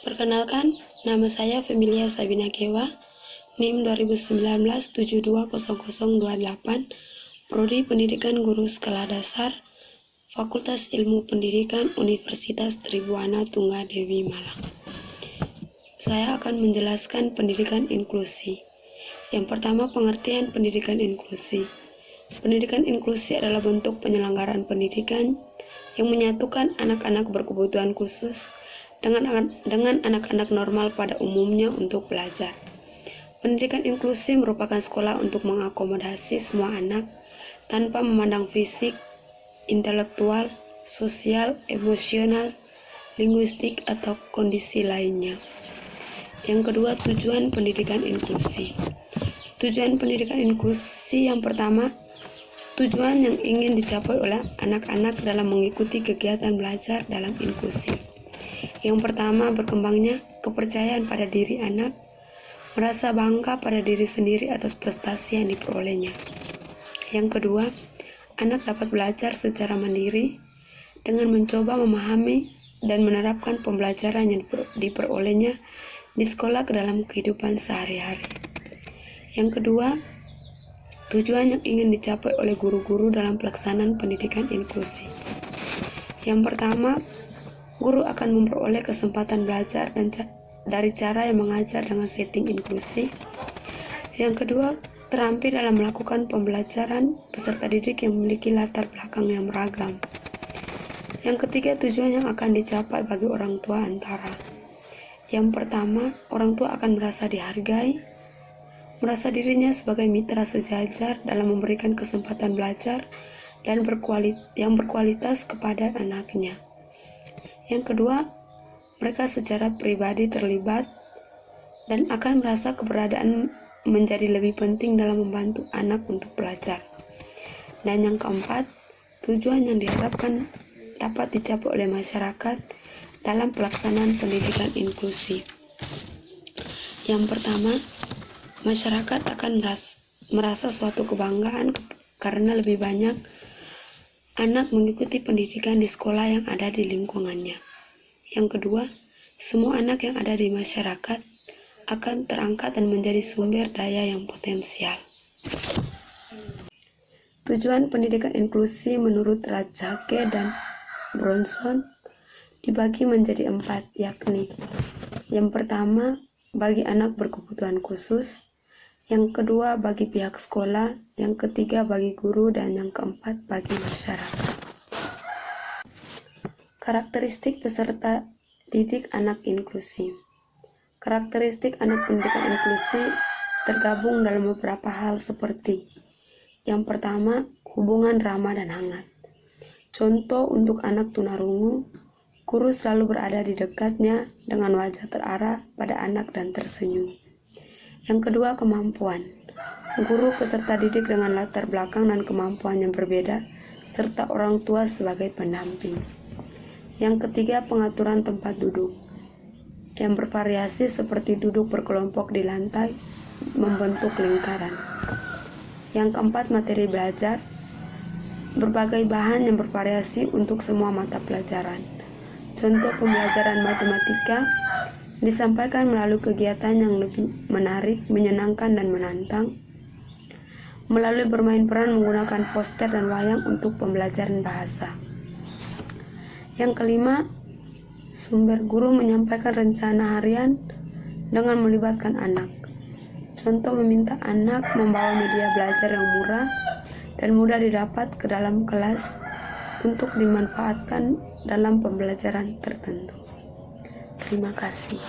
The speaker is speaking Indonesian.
Perkenalkan, nama saya Femilia Sabina Kewa, NIM 2019-720028, Prodi Pendidikan Guru Skala Dasar, Fakultas Ilmu Pendidikan Universitas Tribuana Tunggadewi Malang. Saya akan menjelaskan pendidikan inklusi. Yang pertama, pengertian pendidikan inklusi. Pendidikan inklusi adalah bentuk penyelenggaraan pendidikan yang menyatukan anak-anak berkebutuhan khusus dengan anak-anak normal pada umumnya untuk belajar. Pendidikan inklusi merupakan sekolah untuk mengakomodasi semua anak tanpa memandang fisik, intelektual, sosial, emosional, linguistik, atau kondisi lainnya. Yang kedua, tujuan pendidikan inklusi. Tujuan pendidikan inklusi yang pertama, tujuan yang ingin dicapai oleh anak-anak dalam mengikuti kegiatan belajar dalam inklusi. Yang pertama, berkembangnya kepercayaan pada diri anak, merasa bangga pada diri sendiri atas prestasi yang diperolehnya. Yang kedua, anak dapat belajar secara mandiri dengan mencoba memahami dan menerapkan pembelajaran yang diperolehnya di sekolah ke dalam kehidupan sehari-hari. Yang kedua, tujuan yang ingin dicapai oleh guru-guru dalam pelaksanaan pendidikan inklusi. Yang pertama, guru akan memperoleh kesempatan belajar dari cara yang mengajar dengan setting inklusi. Yang kedua, terampil dalam melakukan pembelajaran peserta didik yang memiliki latar belakang yang beragam. Yang ketiga, tujuan yang akan dicapai bagi orang tua antara. Yang pertama, orang tua akan merasa dihargai, merasa dirinya sebagai mitra sejajar dalam memberikan kesempatan belajar dan yang berkualitas kepada anaknya. Yang kedua, mereka secara pribadi terlibat dan akan merasa keberadaan menjadi lebih penting dalam membantu anak untuk belajar. Dan yang keempat, tujuan yang diharapkan dapat dicapai oleh masyarakat dalam pelaksanaan pendidikan inklusi. Yang pertama, masyarakat akan merasa suatu kebanggaan karena lebih banyak anak mengikuti pendidikan di sekolah yang ada di lingkungannya. Yang kedua, semua anak yang ada di masyarakat akan terangkat dan menjadi sumber daya yang potensial. Tujuan pendidikan inklusi menurut Rajake dan Bronson dibagi menjadi 4, yakni yang pertama, bagi anak berkebutuhan khusus, yang kedua bagi pihak sekolah, yang ketiga bagi guru, dan yang keempat bagi masyarakat. Karakteristik peserta didik anak inklusi. Karakteristik anak pendidikan inklusi tergabung dalam beberapa hal seperti: yang pertama, hubungan ramah dan hangat. Contoh untuk anak tunarungu, guru selalu berada di dekatnya dengan wajah terarah pada anak dan tersenyum. Yang kedua, kemampuan. Guru peserta didik dengan latar belakang dan kemampuan yang berbeda, serta orang tua sebagai pendamping. Yang ketiga, pengaturan tempat duduk yang bervariasi seperti duduk berkelompok di lantai membentuk lingkaran. Yang keempat, materi belajar. Berbagai bahan yang bervariasi untuk semua mata pelajaran. Contoh pembelajaran matematika disampaikan melalui kegiatan yang lebih menarik, menyenangkan, dan menantang, melalui bermain peran menggunakan poster dan wayang untuk pembelajaran bahasa. Yang kelima, sumber guru menyampaikan rencana harian dengan melibatkan anak. Contoh meminta anak membawa media belajar yang murah dan mudah didapat ke dalam kelas untuk dimanfaatkan dalam pembelajaran tertentu. Terima kasih.